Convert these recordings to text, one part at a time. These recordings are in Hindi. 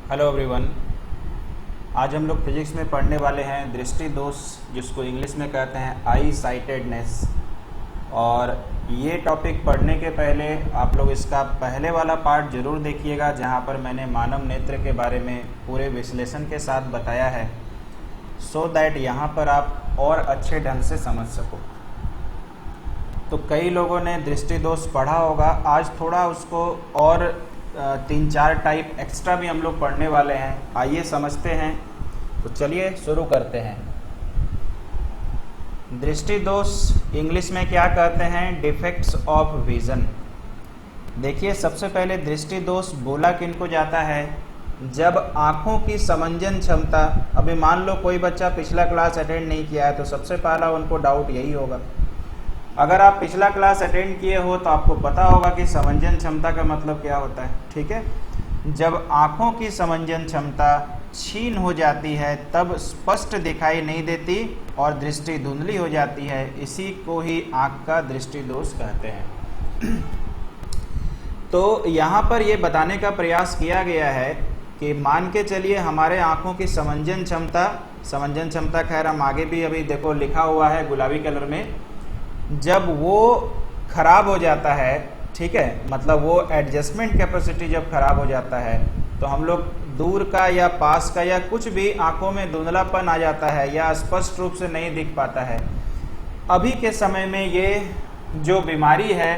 Hello everyone. आज हम लोग फिजिक्स में पढ़ने वाले हैं दृष्टि दोष, जिसको इंग्लिश में कहते हैं आई साइटेडनेस। और ये टॉपिक पढ़ने के पहले आप लोग इसका पहले वाला पार्ट ज़रूर देखिएगा, जहाँ पर मैंने मानव नेत्र के बारे में पूरे विश्लेषण के साथ बताया है, सो दैट यहाँ पर आप और अच्छे ढंग से समझ सको। तो कई लोगों ने दृष्टि दोष पढ़ा होगा, आज थोड़ा उसको और 3-4 टाइप एक्स्ट्रा भी हम लोग पढ़ने वाले हैं। आइए समझते हैं। तो चलिए शुरू करते हैं। दृष्टि दोष इंग्लिश में क्या कहते हैं? Defects of vision. देखिए, सबसे पहले दृष्टि दोष बोला किनको जाता है? जब आँखों की समंजन क्षमता, अभी मान लो कोई बच्चा पिछला क्लास अटेंड नहीं किया है तो सबसे पहला उनको डाउट यही होगा। अगर आप पिछला क्लास अटेंड किए हो तो आपको पता होगा कि समंजन क्षमता का मतलब क्या होता है। ठीक है, जब आँखों की समंजन क्षमता क्षीण हो जाती है तब स्पष्ट दिखाई नहीं देती और दृष्टि धुंधली हो जाती है, इसी को ही आँख का दृष्टि दोष कहते हैं। तो यहाँ पर ये बताने का प्रयास किया गया है कि मान के चलिए हमारे आँखों की समंजन क्षमता खैर हम आगे भी अभी देखो लिखा हुआ है गुलाबी कलर में, जब वो खराब हो जाता है, ठीक है, मतलब वो एडजस्टमेंट कैपेसिटी जब खराब हो जाता है तो हम लोग दूर का या पास का या कुछ भी आंखों में धुंधलापन आ जाता है या स्पष्ट रूप से नहीं दिख पाता है। अभी के समय में ये जो बीमारी है,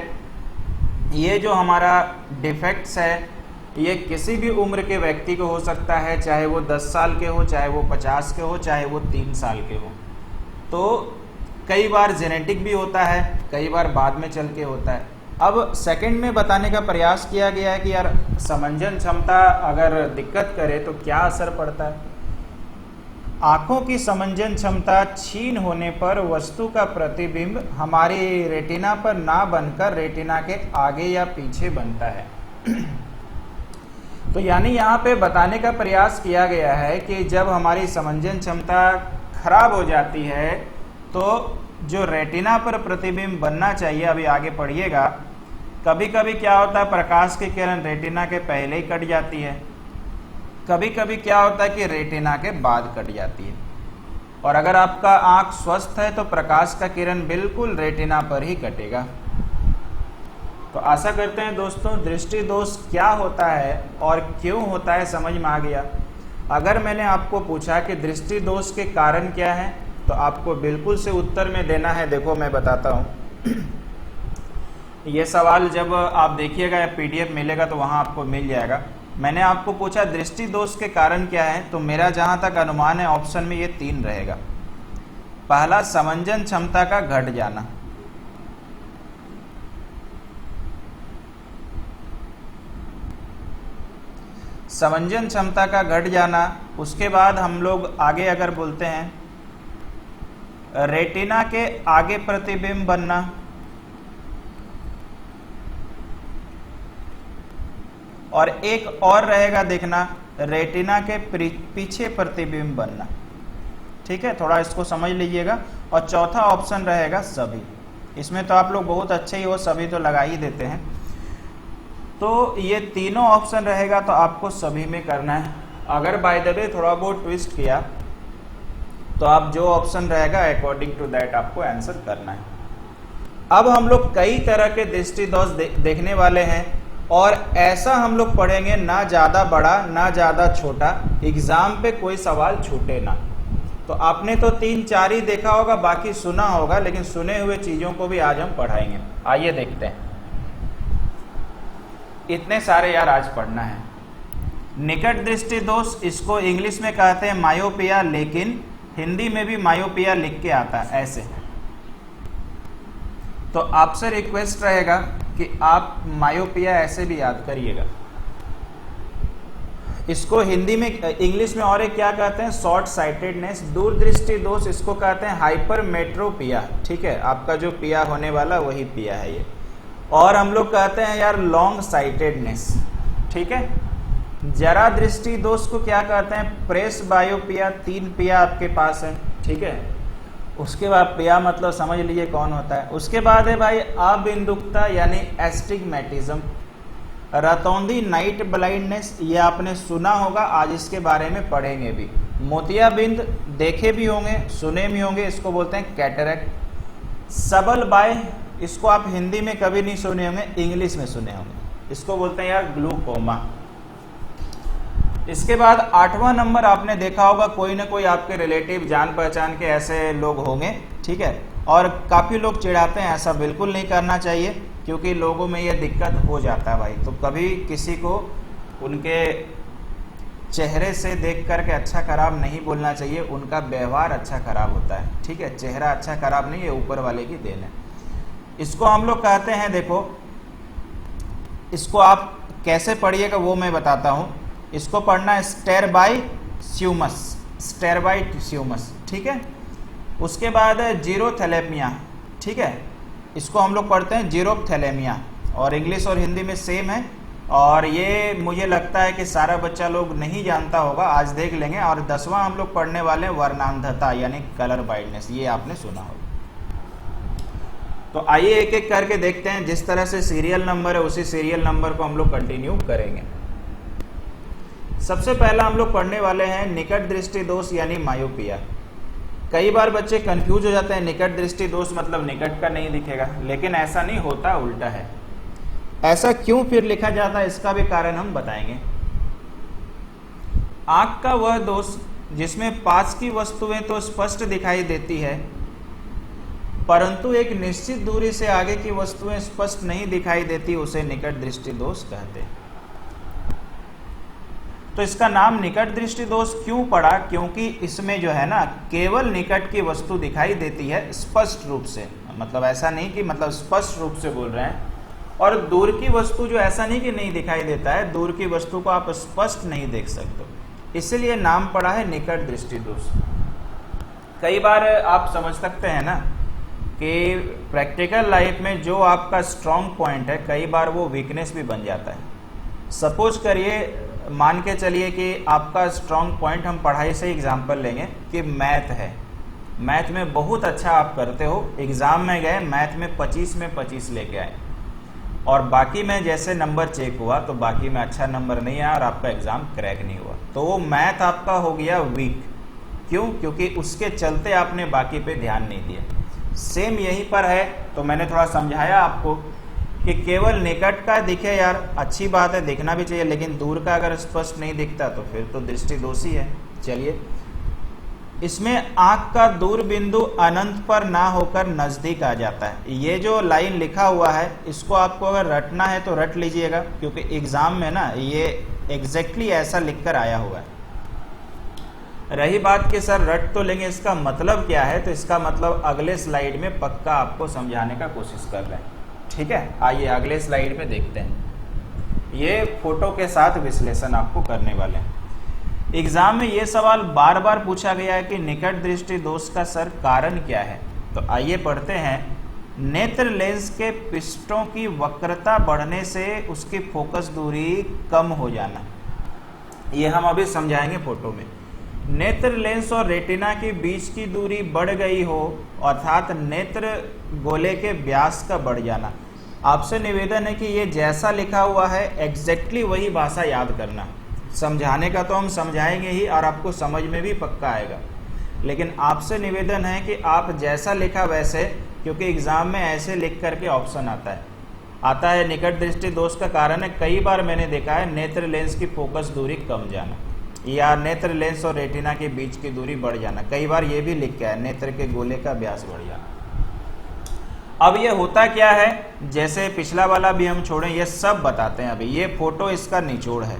ये जो हमारा डिफेक्ट्स है, ये किसी भी उम्र के व्यक्ति को हो सकता है, चाहे वो 10 साल के हो, चाहे वो 50 के हो, चाहे वो 3 साल के हो। तो कई बार जेनेटिक भी होता है, कई बार बाद में चल के होता है। अब सेकंड में बताने का प्रयास किया गया है कि यार समंजन क्षमता अगर दिक्कत करे तो क्या असर पड़ता है। आँखों की समंजन क्षमता क्षीण होने पर वस्तु का प्रतिबिंब हमारी रेटिना पर ना बनकर रेटिना के आगे या पीछे बनता है। तो यानी यहाँ पे बताने का प्रयास किया गया है कि जब हमारी समंजन क्षमता खराब हो जाती है तो जो रेटिना पर प्रतिबिंब बनना चाहिए, अभी आगे पढ़िएगा, कभी कभी क्या होता है प्रकाश की किरण रेटिना के पहले ही कट जाती है, कभी कभी क्या होता है कि रेटिना के बाद कट जाती है। और अगर आपका आँख स्वस्थ है तो प्रकाश का किरण बिल्कुल रेटिना पर ही कटेगा। तो आशा करते हैं दोस्तों दृष्टि दोष क्या होता है और क्यों होता है समझ में आ गया। अगर मैंने आपको पूछा कि दृष्टि दोष के कारण क्या है तो आपको बिल्कुल से उत्तर में देना है। देखो मैं बताता हूँ, ये सवाल जब आप देखिएगा या PDF मिलेगा तो वहाँ आपको मिल जाएगा। मैंने आपको पूछा दृष्टि दोष के कारण क्या है, तो मेरा जहाँ तक अनुमान है ऑप्शन में ये 3 रहेगा। पहला, समंजन क्षमता का घट जाना। समंजन क्षमता का घट जाना। उसके बाद हम लोग आगे अगर बोलते हैं रेटिना के आगे प्रतिबिंब बनना, और एक और रहेगा देखना रेटिना के पीछे प्रतिबिंब बनना। ठीक है, थोड़ा इसको समझ लीजिएगा। और चौथा ऑप्शन रहेगा सभी। इसमें तो आप लोग बहुत अच्छे ही हो, सभी तो लगा ही देते हैं। तो ये तीनों ऑप्शन रहेगा तो आपको सभी में करना है। अगर बाय द वे थोड़ा बहुत ट्विस्ट किया तो आप जो ऑप्शन रहेगा अकॉर्डिंग टू दैट आपको आंसर करना है। अब हम लोग कई तरह के दृष्टि दोष देखने वाले हैं और ऐसा हम लोग पढ़ेंगे ना ज़्यादा बड़ा ना ज़्यादा छोटा, एग्जाम पे कोई सवाल छूटे ना। तो आपने तो 3-4 ही देखा होगा, बाकी सुना होगा, लेकिन सुने हुए चीज़ों को भी आज हम पढ़ाएंगे। आइए देखते हैं। इतने सारे यार आज पढ़ना है। निकट दृष्टि दोष, इसको इंग्लिश में कहते हैं मायोपिया, लेकिन हिंदी में भी मायोपिया लिख के आता है ऐसे। तो आपसे रिक्वेस्ट रहेगा कि आप मायोपिया ऐसे भी याद करिएगा। इसको हिंदी में, इंग्लिश में और एक क्या कहते हैं, शॉर्ट साइटेडनेस, दूरदृष्टि दोष। इसको कहते हैं हाइपरमेट्रोपिया। ठीक है, आपका जो पिया होने वाला वही पिया है ये। और हम लोग कहते हैं यार लॉन्ग साइटेडनेस। ठीक है, जरा दृष्टि दोष को क्या कहते हैं, प्रेस बायोपिया। 3 पिया आपके पास है। ठीक है, उसके बाद पिया मतलब समझ लीजिए कौन होता है। उसके बाद है भाई अबिंदुकता यानी एस्टिग्मेटिज्म। रतौंधी नाइट ब्लाइंडनेस, ये आपने सुना होगा, आज इसके बारे में पढ़ेंगे भी। मोतियाबिंद देखे भी होंगे, सुने भी होंगे, इसको बोलते हैं कैटरेक्ट। सबल बाय, इसको आप हिंदी में कभी नहीं सुने होंगे, इंग्लिश में सुने होंगे, इसको बोलते हैं यार ग्लूकोमा। इसके बाद 8वां नंबर आपने देखा होगा, कोई ना कोई आपके रिलेटिव जान पहचान के ऐसे लोग होंगे, ठीक है। और काफ़ी लोग चिढ़ाते हैं, ऐसा बिल्कुल नहीं करना चाहिए, क्योंकि लोगों में ये दिक्कत हो जाता है भाई। तो कभी किसी को उनके चेहरे से देख करके अच्छा खराब नहीं बोलना चाहिए, उनका व्यवहार अच्छा खराब होता है, ठीक है। चेहरा अच्छा खराब नहीं है, ऊपर वाले की देन है। इसको हम लोग कहते हैं, देखो इसको आप कैसे पढ़िएगा वो मैं बताता हूँ। इसको पढ़ना है स्टेरबाइस्यूमस, स्टेरबाइस्यूमस, ठीक है। उसके बाद जीरोथैलेमिया, ठीक है, इसको हम लोग पढ़ते हैं जीरोथैलेमिया, और इंग्लिश और हिंदी में सेम है। और ये मुझे लगता है कि सारा बच्चा लोग नहीं जानता होगा, आज देख लेंगे। और 10वां हम लोग पढ़ने वाले हैं वर्णांधता यानी कलर ब्लाइंडनेस, ये आपने सुना होगा। तो आइए एक एक करके देखते हैं, जिस तरह से सीरियल नंबर है उसी सीरियल नंबर को हम लोग कंटिन्यू करेंगे। सबसे पहला हम लोग पढ़ने वाले हैं निकट दृष्टि दोष यानी मायोपिया। कई बार बच्चे कंफ्यूज हो जाते हैं, निकट दृष्टि दोष मतलब निकट का नहीं दिखेगा, लेकिन ऐसा नहीं होता, उल्टा है। ऐसा क्यों फिर लिखा जाता है, इसका भी कारण हम बताएंगे। आंख का वह दोष जिसमें पास की वस्तुएं तो स्पष्ट दिखाई देती है, परंतु एक निश्चित दूरी से आगे की वस्तुएं स्पष्ट नहीं दिखाई देती, उसे निकट दृष्टि दोष कहते हैं। तो इसका नाम निकट दृष्टि दोष क्यों पड़ा, क्योंकि इसमें जो है ना केवल निकट की वस्तु दिखाई देती है स्पष्ट रूप से, मतलब ऐसा नहीं कि मतलब स्पष्ट रूप से बोल रहे हैं। और दूर की वस्तु जो ऐसा नहीं कि नहीं दिखाई देता है, दूर की वस्तु को आप स्पष्ट नहीं देख सकते, इसलिए नाम पड़ा है निकट दृष्टि दोष। कई बार आप समझ सकते हैं ना कि प्रैक्टिकल लाइफ में जो आपका स्ट्रॉन्ग पॉइंट है, कई बार वो वीकनेस भी बन जाता है। सपोज करिए, मान के चलिए कि आपका स्ट्रॉन्ग पॉइंट, हम पढ़ाई से एग्जांपल लेंगे कि मैथ है, मैथ में बहुत अच्छा आप करते हो, एग्ज़ाम में गए मैथ में 25 में 25 लेके आए, और बाकी में जैसे नंबर चेक हुआ तो बाकी में अच्छा नंबर नहीं आया और आपका एग्ज़ाम क्रैक नहीं हुआ, तो वो मैथ आपका हो गया वीक। क्यों? क्योंकि उसके चलते आपने बाकी पे ध्यान नहीं दिया। सेम यहीं पर है, तो मैंने थोड़ा समझाया आपको कि केवल निकट का दिखे यार अच्छी बात है, दिखना भी चाहिए, लेकिन दूर का अगर स्पष्ट नहीं दिखता तो फिर तो दृष्टि दोषी है। चलिए, इसमें आँख का दूर बिंदु अनंत पर ना होकर नज़दीक आ जाता है। ये जो लाइन लिखा हुआ है, इसको आपको अगर रटना है तो रट लीजिएगा, क्योंकि एग्ज़ाम में ना ये एग्जैक्टली ऐसा लिख कर आया हुआ है। रही बात कि सर रट तो लेंगे, इसका मतलब क्या है, तो इसका मतलब अगले स्लाइड में पक्का आपको समझाने का कोशिश कर रहे हैं, ठीक है। आइए अगले स्लाइड में देखते हैं, ये फोटो के साथ विश्लेषण आपको करने वाले हैं। एग्जाम में ये सवाल बार बार पूछा गया है कि निकट दृष्टि दोष का सर कारण क्या है। तो आइए पढ़ते हैं। नेत्र लेंस के पृष्ठों की वक्रता बढ़ने से उसकी फोकस दूरी कम हो जाना, ये हम अभी समझाएंगे फोटो में। नेत्र लेंस और रेटिना के बीच की दूरी बढ़ गई हो, अर्थात नेत्र गोले के व्यास का बढ़ जाना। आपसे निवेदन है कि ये जैसा लिखा हुआ है एग्जैक्टली वही भाषा याद करना। समझाने का तो हम समझाएंगे ही और आपको समझ में भी पक्का आएगा, लेकिन आपसे निवेदन है कि आप जैसा लिखा वैसे, क्योंकि एग्ज़ाम में ऐसे लिख करके ऑप्शन आता है निकट दृष्टि दोष का कारण है। कई बार मैंने देखा है नेत्र लेंस की फोकस दूरी कम जाना, या नेत्र लेंस और रेटिना के बीच की दूरी बढ़ जाना। कई बार ये भी लिख के है नेत्र के गोले का व्यास बढ़ जाना। अब ये होता क्या है, जैसे पिछला वाला भी हम छोड़ें, ये सब बताते हैं। अभी ये फोटो इसका निचोड़ है।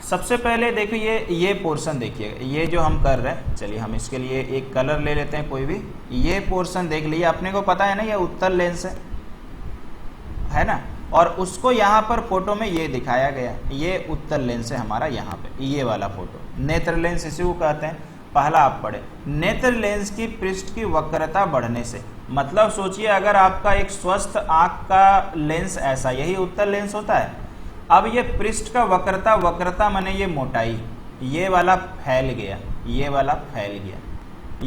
सबसे पहले देखिए ये पोर्शन देखिए, ये जो हम कर रहे हैं, चलिए हम इसके लिए एक कलर ले लेते हैं कोई भी। ये पोर्शन देख लीजिए, अपने को पता है ना ये उत्तल लेंस है ना, और उसको यहाँ पर फोटो में ये दिखाया गया, ये उत्तल लेंस है हमारा यहाँ पे, ये वाला फोटो नेत्र लेंस इसी को कहते हैं। पहला आप पढ़े, नेत्र लेंस की पृष्ठ की वक्रता बढ़ने से, मतलब सोचिए अगर आपका एक स्वस्थ आँख का लेंस ऐसा, यही उत्तल लेंस होता है। अब ये पृष्ठ का वक्रता माने ये मोटाई, ये वाला फैल गया, ये वाला फैल गया,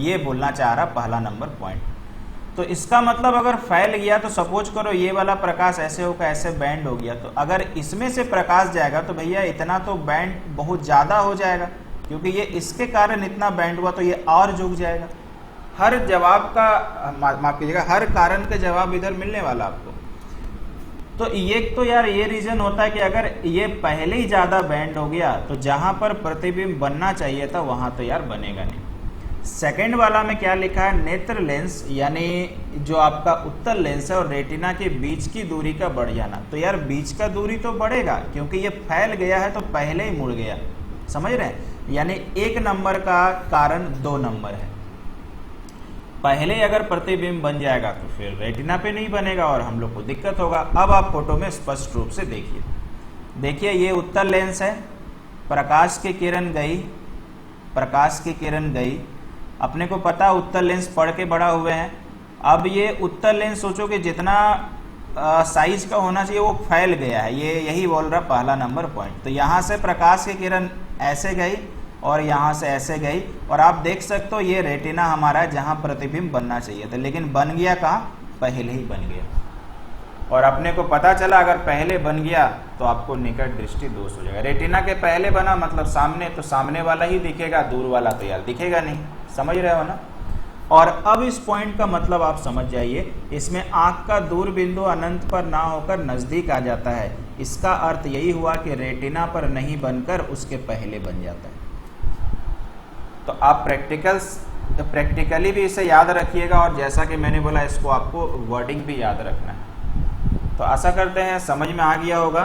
ये बोलना चाह रहा पहला नंबर पॉइंट। तो इसका मतलब अगर फैल गया तो सपोज करो ये वाला प्रकाश ऐसे होकर ऐसे बैंड हो गया, तो अगर इसमें से प्रकाश जाएगा तो भैया इतना तो बैंड बहुत ज़्यादा हो जाएगा, क्योंकि ये इसके कारण इतना बैंड हुआ तो ये और झुक जाएगा। हर जवाब का माफ कीजिएगा, हर कारण का जवाब इधर मिलने वाला आपको। तो ये तो यार ये रीजन होता है कि अगर ये पहले ही ज़्यादा बैंड हो गया तो जहाँ पर प्रतिबिंब बनना चाहिए था वहाँ तो यार बनेगा नहीं। सेकंड वाला में क्या लिखा है, नेत्र लेंस यानी जो आपका उत्तल लेंस है और रेटिना के बीच की दूरी का बढ़ जाना। तो यार बीच का दूरी तो बढ़ेगा क्योंकि ये फैल गया है तो पहले ही मुड़ गया, समझ रहे हैं। यानी 1 नंबर का कारण 2 नंबर है। पहले अगर प्रतिबिंब बन जाएगा तो फिर रेटिना पे नहीं बनेगा और हम लोग को दिक्कत होगा। अब आप फोटो में स्पष्ट रूप से देखिए ये उत्तल लेंस है, प्रकाश की किरण गई, प्रकाश की किरण गई, अपने को पता उत्तल लेंस पढ़ के बड़ा हुए हैं। अब ये उत्तल लेंस सोचो कि जितना साइज का होना चाहिए वो फैल गया है, ये यही बोल रहा पहला नंबर पॉइंट। तो यहाँ से प्रकाश की किरण ऐसे गई और यहाँ से ऐसे गई और आप देख सकते हो ये रेटिना हमारा जहाँ प्रतिबिंब बनना चाहिए था, लेकिन बन गया कहाँ, पहले ही बन गया। और अपने को पता चला अगर पहले बन गया तो आपको निकट दृष्टि दोष हो जाएगा। रेटिना के पहले बना मतलब सामने, तो सामने वाला ही दिखेगा, दूर वाला तो यार दिखेगा नहीं, समझ रहे हो ना। और अब इस पॉइंट का मतलब आप समझ जाइए, इसमें आंख का दूर बिंदु अनंत पर ना होकर नजदीक आ जाता है। इसका अर्थ यही हुआ कि रेटिना पर नहीं बनकर उसके पहले बन जाता है। तो आप प्रैक्टिकली भी इसे याद रखिएगा और जैसा कि मैंने बोला इसको आपको वर्डिंग भी याद रखना है। तो आशा करते हैं समझ में आ गया होगा,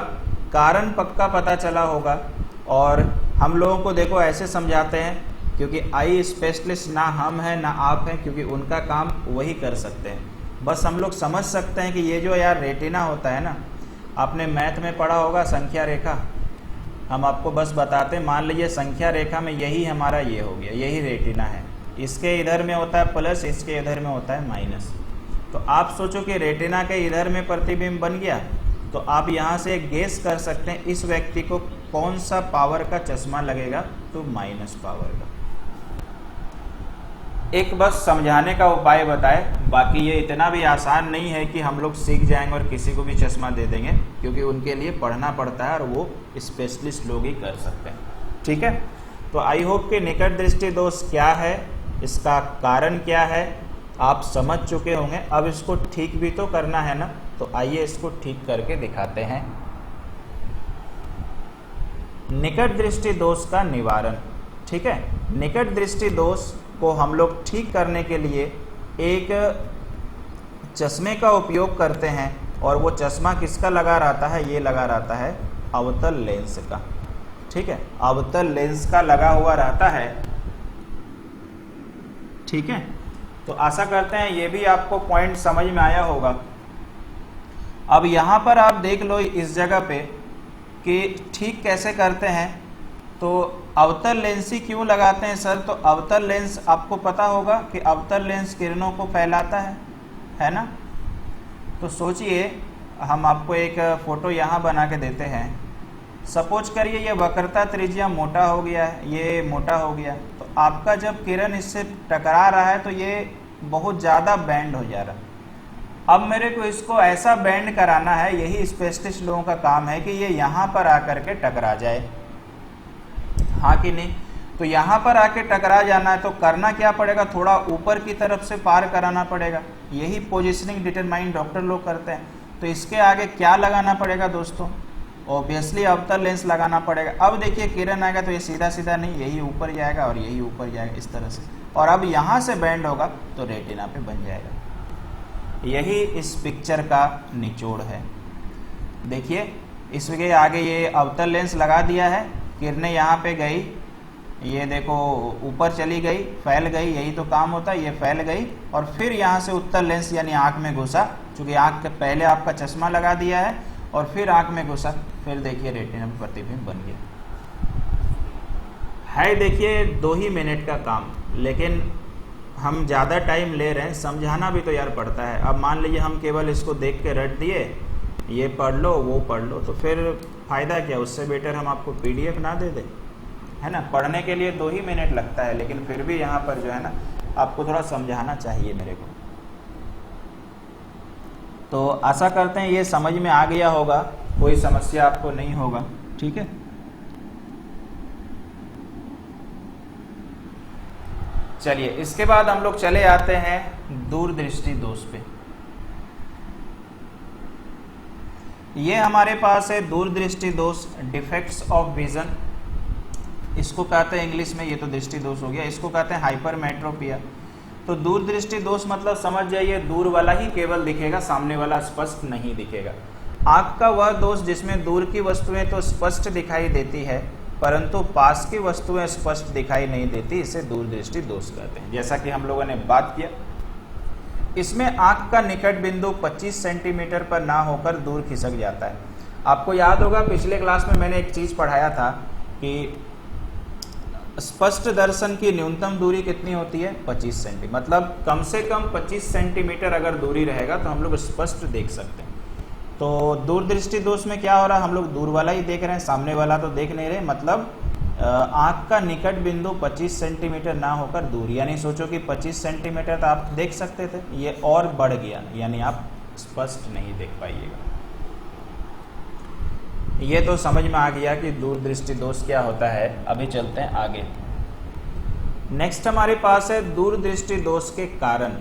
कारण पक्का पता चला होगा। और हम लोगों को देखो ऐसे समझाते हैं क्योंकि आई स्पेशलिस्ट ना हम हैं ना आप हैं, क्योंकि उनका काम वही कर सकते हैं। बस हम लोग समझ सकते हैं कि ये जो यार रेटिना होता है ना, आपने मैथ में पढ़ा होगा संख्या रेखा, हम आपको बस बताते हैं। मान लीजिए संख्या रेखा में यही हमारा ये हो गया, यही रेटिना है, इसके इधर में होता है प्लस, इसके इधर में होता है माइनस। तो आप सोचो कि रेटिना के इधर में प्रतिबिंब बन गया, तो आप यहाँ से गेस कर सकते हैं इस व्यक्ति को कौन सा पावर का चश्मा लगेगा, तो माइनस पावर का। एक बस समझाने का उपाय बताए, बाकी ये इतना भी आसान नहीं है कि हम लोग सीख जाएंगे और किसी को भी चश्मा दे देंगे, क्योंकि उनके लिए पढ़ना पड़ता है और वो स्पेशलिस्ट लोग ही कर सकते हैं। ठीक है, तो आई होप कि निकट दृष्टि दोष क्या है, इसका कारण क्या है, आप समझ चुके होंगे। अब इसको ठीक भी तो करना है ना, तो आइए इसको ठीक करके दिखाते हैं। निकट दृष्टि दोष का निवारण। ठीक है, निकट दृष्टि दोष को हम लोग ठीक करने के लिए एक चश्मे का उपयोग करते हैं, और वो चश्मा किसका लगा रहता है, ये लगा रहता है अवतल लेंस का। ठीक है, अवतल लेंस का लगा हुआ रहता है। ठीक है, तो आशा करते हैं ये भी आपको पॉइंट समझ में आया होगा। अब यहाँ पर आप देख लो इस जगह पे कि ठीक कैसे करते हैं। तो अवतल लेंस ही क्यों लगाते हैं सर, तो अवतल लेंस आपको पता होगा कि अवतल लेंस किरणों को फैलाता है ना। तो सोचिए, हम आपको एक फ़ोटो यहाँ बना के देते हैं। सपोज करिए ये वक्रता त्रिज्या मोटा हो गया है, ये मोटा हो गया, तो आपका जब किरण इससे टकरा रहा है तो ये बहुत ज़्यादा बैंड हो जा रहा है। अब मेरे को इसको ऐसा बैंड कराना है, यही स्पेशलिस्ट लोगों का काम है कि ये यहाँ पर आकर के टकरा जाए, हाँ कि नहीं। तो यहाँ पर आके टकरा जाना है तो करना क्या पड़ेगा, थोड़ा ऊपर की तरफ से पार कराना पड़ेगा। यही पोजिशनिंग डिटरमाइन डॉक्टर लोग करते हैं। तो इसके आगे क्या लगाना पड़ेगा दोस्तों, ऑब्वियसली अवतल लेंस लगाना पड़ेगा। अब देखिए किरण आएगा तो ये सीधा सीधा नहीं, यही ऊपर जाएगा और यही ऊपर जाएगा इस तरह से, और अब यहाँ से बैंड होगा तो रेटिना पे बन जाएगा। यही इस पिक्चर का निचोड़ है। देखिए इसके आगे ये अवतल लेंस लगा दिया है, किरणें यहाँ पे गई, ये देखो ऊपर चली गई, फैल गई, यही तो काम होता है, ये फैल गई और फिर यहाँ से उत्तल लेंस यानी आँख में घुसा, चूँकि आँख के पहले आपका चश्मा लगा दिया है और फिर आँख में घुसा, फिर देखिए रेटिना में प्रतिबिंब बन गया है। देखिए 2 ही मिनट का काम, लेकिन हम ज़्यादा टाइम ले रहे हैं, समझाना भी तो यार पड़ता है। अब मान लीजिए हम केवल इसको देख के रट दिए, ये पढ़ लो वो पढ़ लो, तो फिर फ़ायदा क्या, उससे बेटर हम आपको PDF ना दे दें, है ना। पढ़ने के लिए 2 ही मिनट लगता है, लेकिन फिर भी यहाँ पर जो है ना आपको थोड़ा समझाना चाहिए मेरे को। तो आशा करते हैं ये समझ में आ गया होगा, कोई समस्या आपको नहीं होगा। ठीक है, चलिए इसके बाद हम लोग चले आते हैं दूरदृष्टि दोष पे। ये हमारे पास है दूरदृष्टि दोष, डिफेक्ट्स ऑफ विजन। इसको कहते हैं इंग्लिश में, ये तो दृष्टि दोष हो गया, इसको कहते हैं हाइपरमेट्रोपिया। तो दूरदृष्टि दोष मतलब समझ जाइए दूर वाला ही केवल दिखेगा, सामने वाला स्पष्ट नहीं दिखेगा। आँख का वह दोष जिसमें दूर की वस्तुएं तो स्पष्ट दिखाई देती है परंतु पास की वस्तुएं स्पष्ट दिखाई नहीं देती, इसे दूरदृष्टि दोष कहते हैं। जैसा कि हम लोगों ने बात किया, इसमें आँख का निकट बिंदु 25 सेंटीमीटर पर ना होकर दूर खिसक जाता है। आपको याद होगा पिछले क्लास में मैंने एक चीज़ पढ़ाया था कि स्पष्ट दर्शन की न्यूनतम दूरी कितनी होती है, 25 सेंटीमीटर। मतलब कम से कम 25 सेंटीमीटर अगर दूरी रहेगा तो हम लोग स्पष्ट देख सकते हैं। तो दूरदृष्टि दोष में क्या हो रहा है, हम लोग दूर वाला ही देख रहे हैं, सामने वाला तो देख नहीं रहे। मतलब आँख का निकट बिंदु 25 सेंटीमीटर ना होकर दूर, यानी सोचो कि 25 सेंटीमीटर तो आप देख सकते थे, ये और बढ़ गया, यानी आप स्पष्ट नहीं देख पाइएगा। ये तो समझ में आ गया कि दूरदृष्टि दोष क्या होता है। अभी चलते हैं आगे। नेक्स्ट हमारे पास है दूरदृष्टि दोष के कारण।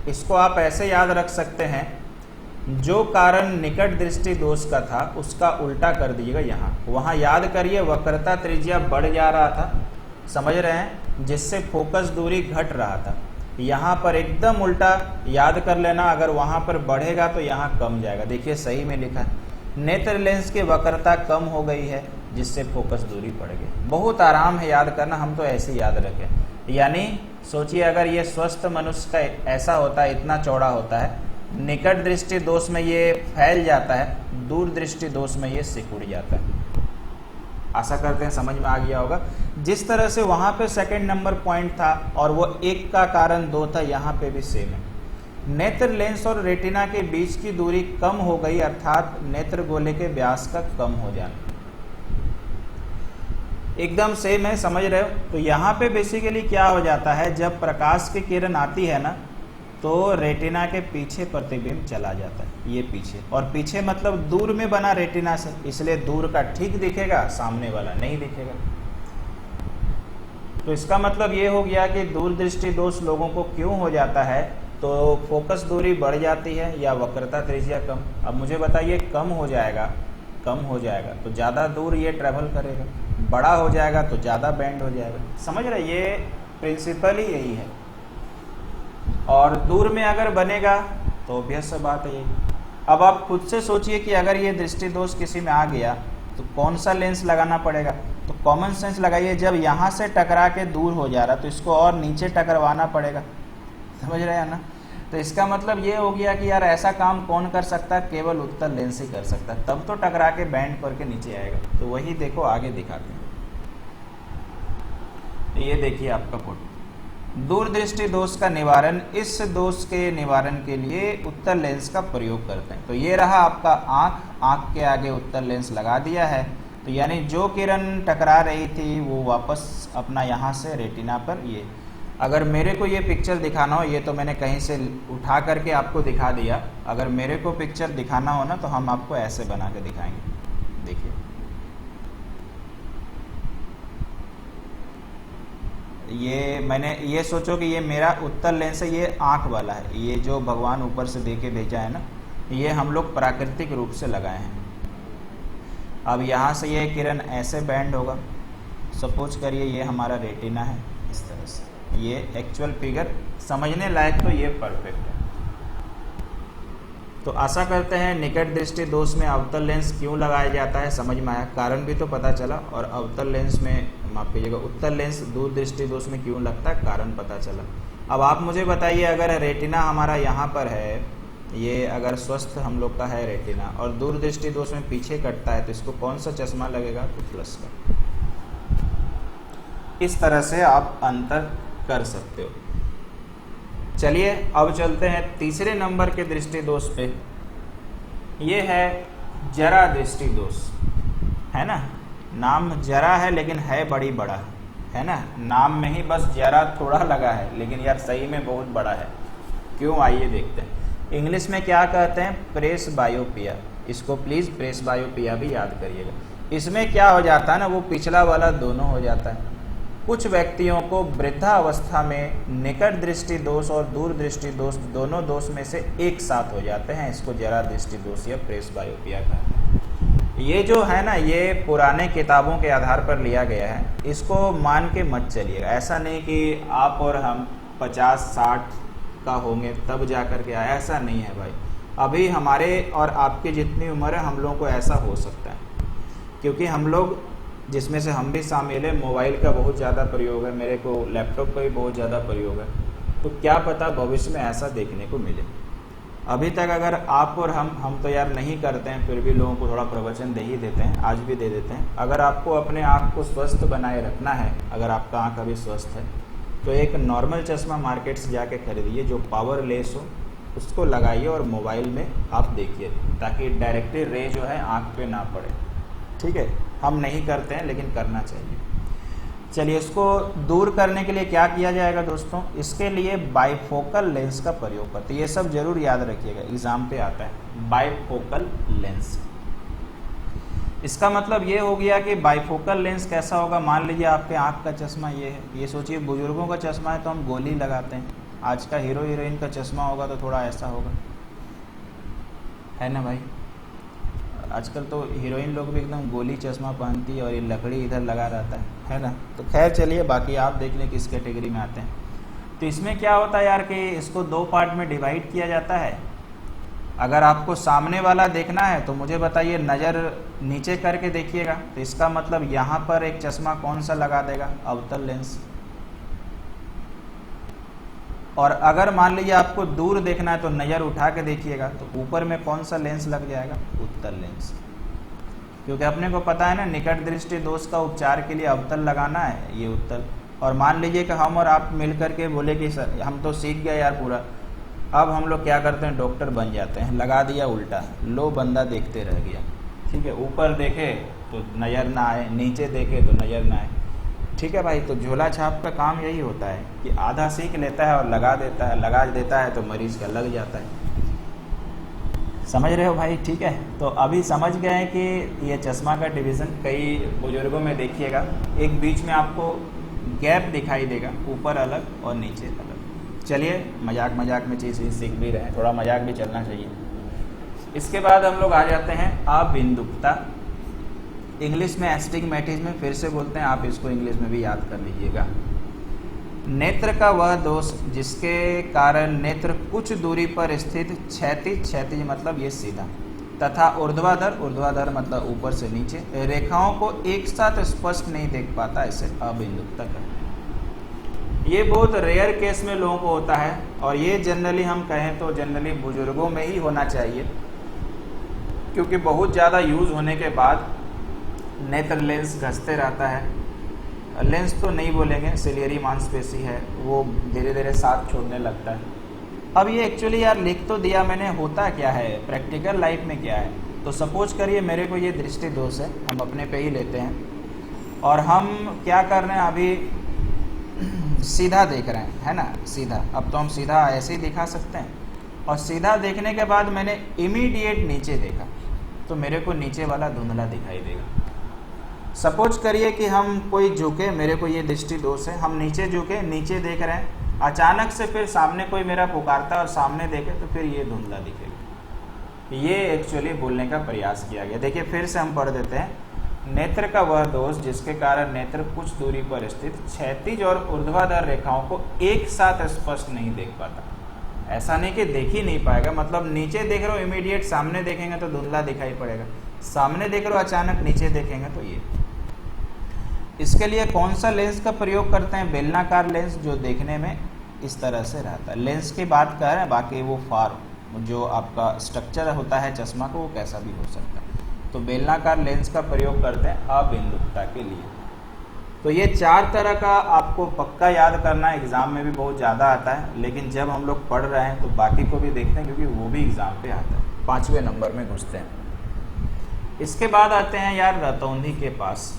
इसको आप ऐसे याद रख सकते हैं, जो कारण निकट दृष्टि दोष का था उसका उल्टा कर दीजिएगा यहाँ। वहाँ याद करिए वक्रता त्रिज्या बढ़ जा रहा था, समझ रहे हैं, जिससे फोकस दूरी घट रहा था। यहाँ पर एकदम उल्टा याद कर लेना, अगर वहाँ पर बढ़ेगा तो यहाँ कम जाएगा। देखिए सही में लिखा है, नेत्र लेंस की वक्रता कम हो गई है जिससे फोकस दूरी बढ़ गई। बहुत आराम है याद करना, हम तो ऐसे याद रखें। यानी सोचिए अगर ये स्वस्थ मनुष्य का ऐसा होता है, इतना चौड़ा होता है, निकट दृष्टि दोष में ये फैल जाता है, दूर दृष्टि दोष में ये सिकुड़ जाता है। आशा करते हैं समझ में आ गया होगा। जिस तरह से वहाँ पे सेकंड नंबर पॉइंट था और वो 1 का कारण 2 था, यहाँ पे भी सेम है। नेत्र लेंस और रेटिना के बीच की दूरी कम हो गई, अर्थात नेत्र गोले के व्यास का कम हो जाना, एकदम सेम है, समझ रहे हो। तो यहाँ पे बेसिकली क्या हो जाता है, जब प्रकाश की किरण आती है ना तो रेटिना के पीछे प्रतिबिंब चला जाता है, ये पीछे, और पीछे मतलब दूर में बना रेटिना से, इसलिए दूर का ठीक दिखेगा, सामने वाला नहीं दिखेगा। तो इसका मतलब ये हो गया कि दूरदृष्टि दोष लोगों को क्यों हो जाता है, तो फोकस दूरी बढ़ जाती है या वक्रता त्रिज्या कम। अब मुझे बताइए, कम हो जाएगा तो ज़्यादा दूर ये ट्रैवल करेगा, बड़ा हो जाएगा तो ज़्यादा बेंड हो जाएगा। समझ रहे, ये प्रिंसिपल ही यही है। और दूर में अगर बनेगा तो ऑब्वियस बात है यही। अब आप खुद से सोचिए कि अगर ये दृष्टि दोष किसी में आ गया तो कौन सा लेंस लगाना पड़ेगा। तो कॉमन सेंस लगाइए, जब यहाँ से टकरा के दूर हो जा रहा तो इसको और नीचे टकरवाना पड़ेगा, समझ रहे हैं ना। तो इसका मतलब ये हो गया कि यार ऐसा काम कौन कर सकता है, केवल उत्तल लेंस ही कर सकता है, तब तो टकरा के बैंड करके नीचे आएगा। तो वही देखो आगे दिखाते हैं। ये देखिए आपका फोटो। दूरदृष्टि दोष का निवारण, इस दोष के निवारण के लिए उत्तल लेंस का प्रयोग करते हैं। तो ये रहा आपका आँख के आगे उत्तल लेंस लगा दिया है। तो यानी जो किरण टकरा रही थी वो वापस अपना यहाँ से रेटिना पर, ये अगर मेरे को ये पिक्चर दिखाना हो, ये तो मैंने कहीं से उठा करके आपको दिखा दिया, अगर मेरे को पिक्चर दिखाना हो ना तो हम आपको ऐसे बना के दिखाएंगे। देखिए ये मैंने ये सोचो कि ये मेरा उत्तल लेंस है, ये आँख वाला है, ये जो भगवान ऊपर से दे के भेजा है ना, ये हम लोग प्राकृतिक रूप से लगाए हैं। अब यहाँ से ये किरण ऐसे बैंड होगा, सपोज करिए ये हमारा रेटिना है, इस तरह से। ये एक्चुअल फिगर समझने लायक, तो ये परफेक्ट है। तो आशा करते हैं निकट दृष्टि दोष में अवतल लेंस क्यों लगाया जाता है समझ में आया, कारण भी तो पता चला। और अवतल लेंस में, माफ कीजिएगा, उत्तल लेंस दूर दृष्टि दोष में क्यों लगता है, कारण पता चला। अब आप मुझे बताइए, अगर रेटिना हमारा यहाँ पर है, ये अगर स्वस्थ हम लोग का है रेटिना, और दूर दृष्टि दोष में पीछे कटता है, तो इसको कौन सा चश्मा लगेगा, तो प्लस का। इस तरह से आप अंतर कर सकते हो। चलिए अब चलते हैं तीसरे नंबर के दृष्टि दोष पे। ये है जरा दृष्टि दोष, है ना। नाम जरा है लेकिन है बड़ी बड़ा, है ना। नाम में ही बस जरा थोड़ा लगा है, लेकिन यार सही में बहुत बड़ा है। क्यों, आइए देखते हैं। इंग्लिश में क्या कहते हैं, प्रेस बायोपिया। इसको प्लीज़ प्रेस बायोपिया भी याद करिएगा। इसमें क्या हो जाता है ना, वो पिछला वाला दोनों हो जाता है। कुछ व्यक्तियों को वृद्धावस्था में निकट दृष्टि दोष और दूर दृष्टि दोष दोनों दोष में से एक साथ हो जाते हैं। इसको जरा दृष्टि दोष या प्रेस बायोपिया कहते हैं। ये जो है ना, ये पुराने किताबों के आधार पर लिया गया है। इसको मान के मत चलिएगा। ऐसा नहीं कि आप और हम 50-60 का होंगे तब जा कर के आया, ऐसा नहीं है भाई। अभी हमारे और आपके जितनी उम्र है, हम लोगों को ऐसा हो सकता है, क्योंकि हम लोग, जिसमें से हम भी शामिल है, मोबाइल का बहुत ज़्यादा प्रयोग है, मेरे को लैपटॉप का भी बहुत ज़्यादा प्रयोग है। तो क्या पता भविष्य में ऐसा देखने को मिले। अभी तक अगर आप और हम तो यार नहीं करते हैं, फिर भी लोगों को थोड़ा प्रवचन दे ही देते हैं, आज भी दे देते हैं। अगर आपको अपने आँख को स्वस्थ बनाए रखना है, अगर आपका आँख अभी स्वस्थ है, तो एक नॉर्मल चश्मा मार्केट से जाके खरीदिए जो पावर लेस हो, उसको लगाइए और मोबाइल में आप देखिए, ताकि डायरेक्टली रे जो है आँख पे ना पड़े। ठीक है, हम नहीं करते हैं लेकिन करना चाहिए। चलिए, इसको दूर करने के लिए क्या किया जाएगा दोस्तों, इसके लिए बाइफोकल लेंस का प्रयोग करते हैं। ये सब जरूर याद रखिएगा, एग्जाम पे आता है बाइफोकल लेंस। इसका मतलब ये हो गया कि बाइफोकल लेंस कैसा होगा। मान लीजिए आपके आँख का चश्मा ये है, ये सोचिए बुजुर्गों का चश्मा है तो हम गोली लगाते हैं, आज का हीरो हीरोइन का चश्मा होगा तो थोड़ा ऐसा होगा, है ना भाई। आजकल तो हीरोइन लोग भी एकदम गोली चश्मा पहनती है और ये लकड़ी इधर लगा रहता है ना। तो खैर चलिए, बाकी आप देख लें किस कैटेगरी में आते हैं। तो इसमें क्या होता है यार कि इसको 2 पार्ट में डिवाइड किया जाता है। अगर आपको सामने वाला देखना है तो मुझे बताइए, नज़र नीचे करके देखिएगा, तो इसका मतलब यहाँ पर एक चश्मा कौन सा लगा देगा, अवतल लेंस। और अगर मान लीजिए आपको दूर देखना है तो नज़र उठा के देखिएगा, तो ऊपर में कौन सा लेंस लग जाएगा, उत्तल लेंस। क्योंकि अपने को पता है ना, निकट दृष्टि दोष का उपचार के लिए अवतल लगाना है, ये उत्तल। और मान लीजिए कि हम और आप मिल करके बोले कि सर हम तो सीख गए यार पूरा, अब हम लोग क्या करते हैं, डॉक्टर बन जाते हैं। लगा दिया उल्टा, लो बंदा देखते रह गया। ठीक है, ऊपर देखे तो नज़र ना आए, नीचे देखे तो नज़र ना आए। ठीक है भाई, तो झोला छाप का काम यही होता है कि आधा सीख लेता है और लगा देता है तो मरीज का लग जाता है। समझ रहे हो भाई। ठीक है, तो अभी समझ गए हैं कि ये चश्मा का डिवीज़न कई बुजुर्गों में देखिएगा, एक बीच में आपको गैप दिखाई देगा, ऊपर अलग और नीचे अलग। चलिए, मजाक में चीज़ सीख भी रहे हैं, थोड़ा मजाक भी चलना चाहिए। इसके बाद हम लोग आ जाते हैं अबिंदुकता। इंग्लिश में एस्टिग्मेटिज्म फिर से बोलते हैं, आप इसको इंग्लिश में भी याद कर लीजिएगा। नेत्र का वह दोष जिसके कारण नेत्र कुछ दूरी पर स्थित क्षैतिज मतलब ये सीधा, तथा ऊर्ध्वाधर मतलब ऊपर से नीचे रेखाओं को एक साथ स्पष्ट नहीं देख पाता, इसे अबिंदुकता कहते हैं। ये बहुत रेयर केस में लोगों को होता है, और ये जनरली हम कहें तो जनरली बुजुर्गों में ही होना चाहिए, क्योंकि बहुत ज़्यादा यूज़ होने के बाद नेत्र लेंस घसते रहता है। लेंस तो नहीं बोलेंगे, सिलियरी मांसपेशी है, वो धीरे धीरे साथ छोड़ने लगता है। अब ये एक्चुअली यार लिख तो दिया मैंने, होता क्या है प्रैक्टिकल लाइफ में क्या है। तो सपोज करिए मेरे को ये दृष्टि दोष है, हम अपने पे ही लेते हैं, और हम क्या कर रहे हैं, अभी सीधा देख रहे हैं, है ना, सीधा। अब तो हम सीधा ऐसे ही दिखा सकते हैं, और सीधा देखने के बाद मैंने इमीडिएट नीचे देखा तो मेरे को नीचे वाला धुंधला दिखाई देगा। सपोज करिए कि हम कोई झुके, मेरे को ये दृष्टि दोष है, हम नीचे झुके, नीचे देख रहे हैं, अचानक से फिर सामने कोई मेरा पुकारता है और सामने देखे तो फिर ये धुंधला दिखेगा। ये एक्चुअली बोलने का प्रयास किया गया। देखिए फिर से हम पढ़ देते हैं। नेत्र का वह दोष जिसके कारण नेत्र कुछ दूरी पर स्थित क्षैतिज और ऊर्ध्वाधर रेखाओं को एक साथ स्पष्ट नहीं देख पाता। ऐसा नहीं कि देख ही नहीं पाएगा, मतलब नीचे देख रहे हो इमीडिएट, सामने देखेंगे तो धुंधला दिखाई पड़ेगा, सामने देख रहे हो अचानक नीचे देखेंगे तो ये। इसके लिए कौन सा लेंस का प्रयोग करते हैं, बेलनाकार लेंस, जो देखने में इस तरह से रहता है। लेंस की बात कर रहे हैं, बाकी वो फॉर्म जो आपका स्ट्रक्चर होता है चश्मा को, वो कैसा भी हो सकता है। तो बेलनाकार लेंस का प्रयोग करते हैं अबिंदुकता के लिए। तो ये 4 तरह का आपको पक्का याद करना, एग्ज़ाम में भी बहुत ज़्यादा आता है, लेकिन जब हम लोग पढ़ रहे हैं तो बाकी को भी देखते हैं, क्योंकि वो भी एग्ज़ाम पे आता है, 5वें नंबर में घुसते हैं। इसके बाद आते हैं यार रतौंधी के पास।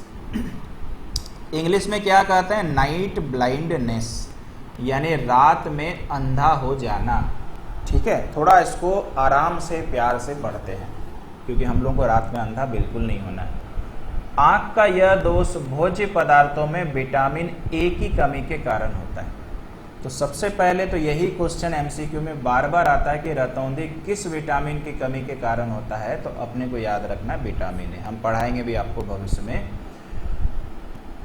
इंग्लिश में क्या कहते हैं, नाइट ब्लाइंडनेस, यानी रात में अंधा हो जाना। ठीक है, थोड़ा इसको आराम से प्यार से पढ़ते हैं, क्योंकि हम लोगों को रात में अंधा बिल्कुल नहीं होना है। आँख का यह दोष भोज्य पदार्थों में विटामिन ए की कमी के कारण होता है। तो सबसे पहले तो यही क्वेश्चन एमसीक्यू में बार बार आता है कि रतौंधी किस विटामिन की कमी के कारण होता है, तो अपने को याद रखना विटामिन ए। हम पढ़ाएंगे भी आपको भविष्य में।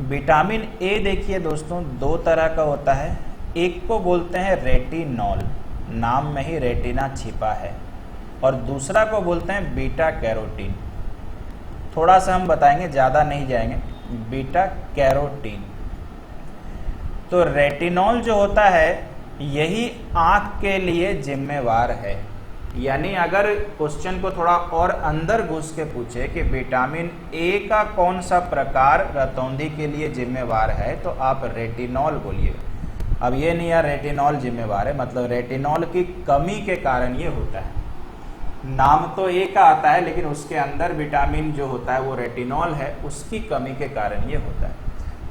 विटामिन ए देखिए दोस्तों दो तरह का होता है, एक को बोलते हैं रेटिनॉल, नाम में ही रेटिना छिपा है, और दूसरा को बोलते हैं बीटा कैरोटीन। थोड़ा सा हम बताएंगे, ज़्यादा नहीं जाएंगे। बीटा कैरोटीन, तो रेटिनॉल जो होता है यही आँख के लिए जिम्मेवार है। यानी अगर क्वेश्चन को थोड़ा और अंदर घुस के पूछे कि विटामिन ए का कौन सा प्रकार रतौंधी के लिए जिम्मेवार है, तो आप रेटिनॉल बोलिए। अब ये नहीं यार रेटिनॉल जिम्मेवार है, मतलब रेटिनॉल की कमी के कारण ये होता है। नाम तो ए का आता है, लेकिन उसके अंदर विटामिन जो होता है वो रेटिनॉल है, उसकी कमी के कारण ये होता है।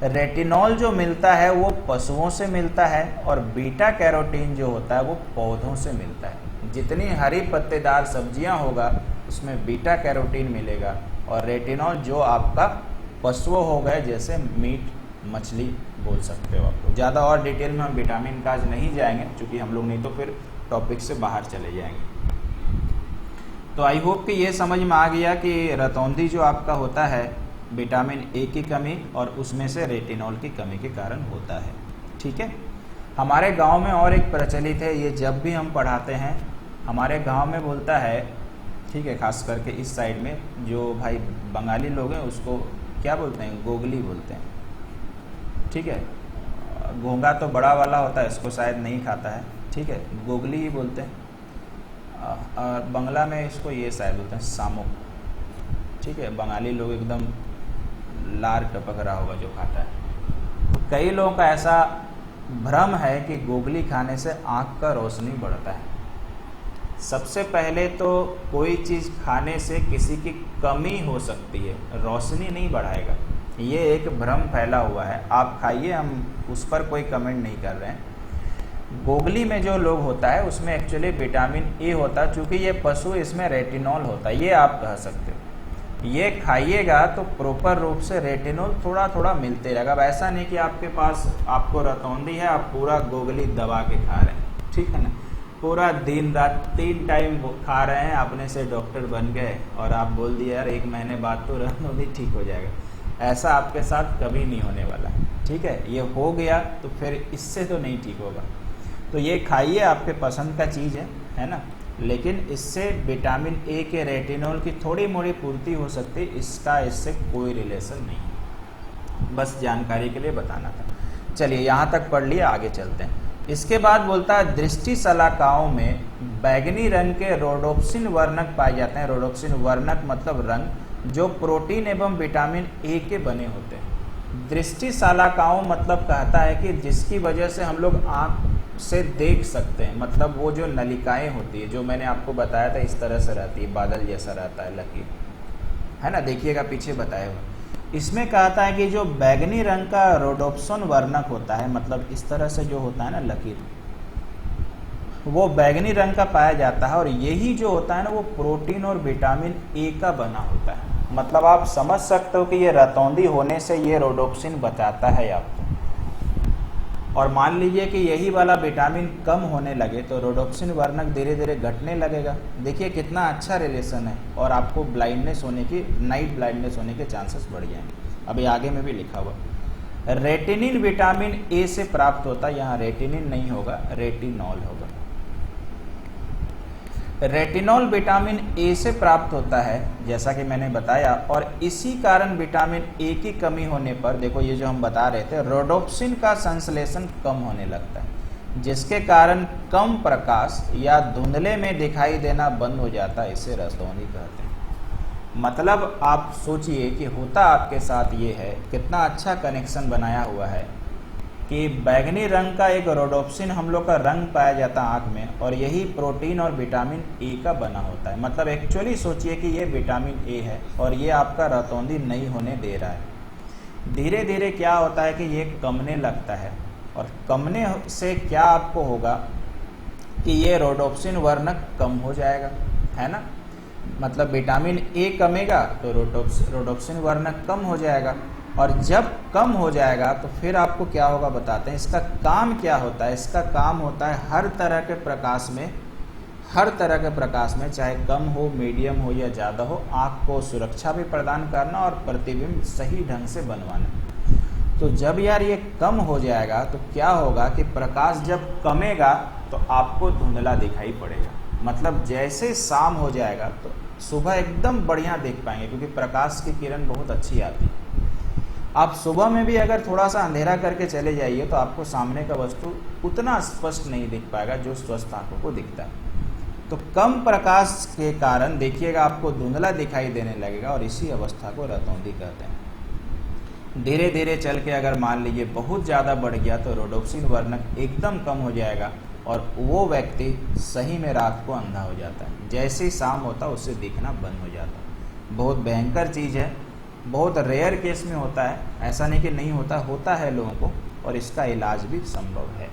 रेटिनॉल जो मिलता है वो पशुओं से मिलता है, और बीटा कैरोटीन जो होता है वो पौधों से मिलता है। जितनी हरी पत्तेदार सब्जियां होगा उसमें बीटा कैरोटीन मिलेगा, और रेटिनॉल जो आपका पशुओं हो गए, जैसे मीट मछली बोल सकते हो आप लोग। ज़्यादा और डिटेल में हम विटामिन का आज नहीं जाएंगे, क्योंकि हम लोग नहीं तो फिर टॉपिक से बाहर चले जाएंगे। तो आई होप कि ये समझ में आ गया कि रतौंधी जो आपका होता है विटामिन ए की कमी और उसमें से रेटिनॉल की कमी के कारण होता है। ठीक है, हमारे गांव में और एक प्रचलित है, ये जब भी हम पढ़ाते हैं हमारे गांव में बोलता है, ठीक है, खास करके इस साइड में जो भाई बंगाली लोग हैं उसको क्या बोलते हैं, गोगली बोलते हैं। ठीक है, घोंगा तो बड़ा वाला होता है, इसको शायद नहीं खाता है। ठीक है, गोगली ही बोलते हैं। बंगला में इसको ये शायद बोलते हैं सामुक। ठीक है, बंगाली लोग एकदम लार टपक रहा होगा जो खाता है। तो कई लोगों का ऐसा भ्रम है कि गोगली खाने से आँख का रोशनी बढ़ता है। सबसे पहले तो कोई चीज़ खाने से किसी की कमी हो सकती है, रोशनी नहीं बढ़ाएगा। ये एक भ्रम फैला हुआ है, आप खाइए, हम उस पर कोई कमेंट नहीं कर रहे हैं। गोगली में जो लोग होता है उसमें एक्चुअली विटामिन ए होता है, चूँकि ये पशु, इसमें रेटिनॉल होता है, ये आप कह सकते हो। ये खाइएगा तो प्रॉपर रूप से रेटिनॉल थोड़ा थोड़ा मिलते रहेगा। अब ऐसा नहीं कि आपके पास आपको रतौंधी है, आप पूरा गोगली दबा के खा रहे हैं, ठीक है ना, पूरा दिन रात 3 टाइम खा रहे हैं, अपने से डॉक्टर बन गए और आप बोल दिए यार 1 महीने बाद तो रतौंधी ठीक हो जाएगा। ऐसा आपके साथ कभी नहीं होने वाला है। ठीक है, ये हो गया तो फिर इससे तो नहीं ठीक होगा। तो ये खाइए, आपके पसंद का चीज़ है ना, लेकिन इससे विटामिन ए के रेटिनॉल की थोड़ी मोड़ी पूर्ति हो सकती है, इसका इससे कोई रिलेशन नहीं, बस जानकारी के लिए बताना था। चलिए यहाँ तक पढ़ लिया, आगे चलते हैं। इसके बाद बोलता है दृष्टि शलाकाओं में बैगनी रंग के रोडोप्सिन वर्णक पाए जाते हैं। रोडोप्सिन वर्णक मतलब रंग, जो प्रोटीन एवं विटामिन ए के बने होते हैं। दृष्टि शलाकाओं मतलब कहता है कि जिसकी वजह से हम लोग आँख से देख सकते हैं, मतलब वो जो नलिकाएं होती है, जो मैंने आपको बताया था इस तरह से रहती है, बादल जैसा रहता है, लकीर है ना, देखिएगा पीछे बताया हुआ। इसमें कहता है कि जो बैगनी रंग का रोडोप्सिन वर्णक होता है, मतलब इस तरह से जो होता है ना लकीर, वो बैगनी रंग का पाया जाता है, और यही जो होता है ना वो प्रोटीन और विटामिन ए का बना होता है। मतलब आप समझ सकते हो कि ये रतौंधी होने से ये रोडोप्सिन बचाता है आपको। और मान लीजिए कि यही वाला विटामिन कम होने लगे तो रोडोप्सिन वर्णक धीरे धीरे घटने लगेगा। देखिए कितना अच्छा रिलेशन है, और आपको ब्लाइंडनेस होने की, नाइट ब्लाइंडनेस होने के चांसेस बढ़ जाएंगे। अभी आगे में भी लिखा हुआ रेटिनिन विटामिन ए से प्राप्त होता है, यहाँ रेटिनिन नहीं होगा, रेटिनॉल होगा। रेटिनॉल विटामिन ए से प्राप्त होता है, जैसा कि मैंने बताया, और इसी कारण विटामिन ए की कमी होने पर, देखो ये जो हम बता रहे थे, रोडोप्सिन का संश्लेषण कम होने लगता है, जिसके कारण कम प्रकाश या धुंधले में दिखाई देना बंद हो जाता है। इसे रतौंधी कहते हैं। मतलब आप सोचिए कि होता आपके साथ ये है, कितना अच्छा कनेक्शन बनाया हुआ है कि बैगनी रंग का एक रोडोप्सिन हम लोग का रंग पाया जाता है आँख में, और यही प्रोटीन और विटामिन ए का बना होता है। मतलब एक्चुअली सोचिए कि ये विटामिन ए है और ये आपका रतौंधी नहीं होने दे रहा है। धीरे धीरे क्या होता है कि ये कमने लगता है, और कमने से क्या आपको होगा कि ये रोडोप्सिन वर्णक कम हो जाएगा, है ना। मतलब विटामिन ए कमेगा तो रोडोप्सिन वर्णक कम हो जाएगा, और जब कम हो जाएगा तो फिर आपको क्या होगा बताते हैं। इसका काम क्या होता है? इसका काम होता है हर तरह के प्रकाश में चाहे कम हो, मीडियम हो या ज़्यादा हो, आँख को सुरक्षा भी प्रदान करना और प्रतिबिंब सही ढंग से बनवाना। तो जब यार ये कम हो जाएगा तो क्या होगा कि प्रकाश जब कमेगा तो आपको धुंधला दिखाई पड़ेगा। मतलब जैसे शाम हो जाएगा तो सुबह एकदम बढ़िया देख पाएंगे, क्योंकि प्रकाश की किरण बहुत अच्छी आती है। आप सुबह में भी अगर थोड़ा सा अंधेरा करके चले जाइए तो आपको सामने का वस्तु उतना स्पष्ट नहीं दिख पाएगा जो स्वस्थ आंखों को दिखता है। तो कम प्रकाश के कारण देखिएगा आपको धुंधला दिखाई देने लगेगा, और इसी अवस्था को रतौंधी कहते हैं। धीरे धीरे चल के अगर मान लीजिए बहुत ज़्यादा बढ़ गया तो रोडोप्सिन वर्णक एकदम कम हो जाएगा, और वो व्यक्ति सही में रात को अंधा हो जाता है। जैसे ही शाम होता है उससे दिखना बंद हो जाता है। बहुत भयंकर चीज़ है, बहुत रेयर केस में होता है, ऐसा नहीं कि नहीं होता, होता है लोगों को, और इसका इलाज भी संभव है।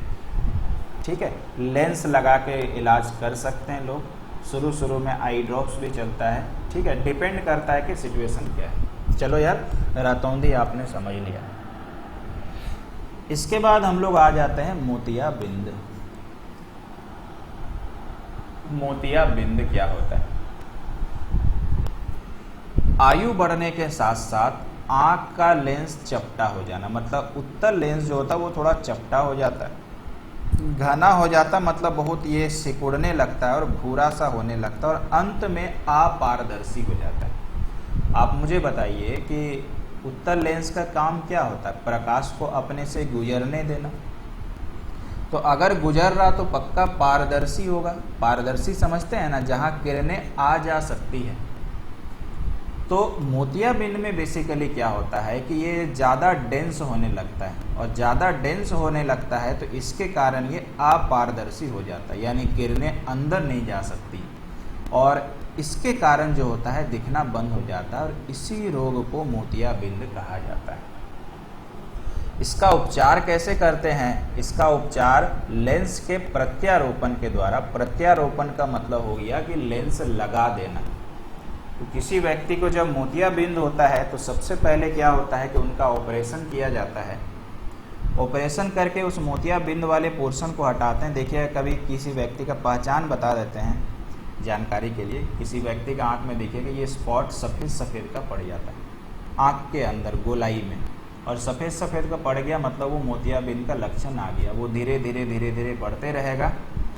ठीक है, लेंस लगा के इलाज कर सकते हैं लोग। शुरू में आई ड्रॉप्स भी चलता है। ठीक है, डिपेंड करता है कि सिचुएशन क्या है। चलो यार, रतौंधी आपने समझ लिया। इसके बाद हम लोग आ जाते हैं मोतियाबिंद। मोतियाबिंद क्या होता है? आयु बढ़ने के साथ साथ आँख का लेंस चपटा हो जाना, मतलब उत्तल लेंस जो होता है वो थोड़ा चपटा हो जाता है, घना हो जाता, मतलब बहुत ये सिकुड़ने लगता है और भूरा सा होने लगता है, और अंत में अपारदर्शी हो जाता है। आप मुझे बताइए कि उत्तल लेंस का काम क्या होता है? प्रकाश को अपने से गुजरने देना। तो अगर गुजर रहा तो पक्का पारदर्शी होगा। पारदर्शी समझते हैं ना, जहाँ किरणें आ जा सकती है। तो मोतियाबिंद में बेसिकली क्या होता है कि ये ज़्यादा डेंस होने लगता है, और ज़्यादा डेंस होने लगता है तो इसके कारण ये अपारदर्शी हो जाता है, यानी किरणें अंदर नहीं जा सकती, और इसके कारण जो होता है दिखना बंद हो जाता है, और इसी रोग को मोतियाबिंद कहा जाता है। इसका उपचार कैसे करते हैं? इसका उपचार लेंस के प्रत्यारोपण के द्वारा। प्रत्यारोपण का मतलब हो गया कि लेंस लगा देना। तो किसी व्यक्ति को जब मोतियाबिंद होता है तो सबसे पहले क्या होता है कि उनका ऑपरेशन किया जाता है। ऑपरेशन करके उस मोतियाबिंद वाले पोर्शन को हटाते हैं। देखिए, कभी किसी व्यक्ति का पहचान बता देते हैं जानकारी के लिए। किसी व्यक्ति का आँख में देखिए कि ये स्पॉट सफ़ेद सफ़ेद का पड़ जाता है आँख के अंदर गोलाई में, और सफ़ेद सफ़ेद का पड़ गया मतलब वो मोतियाबिंद का लक्षण आ गया। वो धीरे धीरे बढ़ते रहेगा,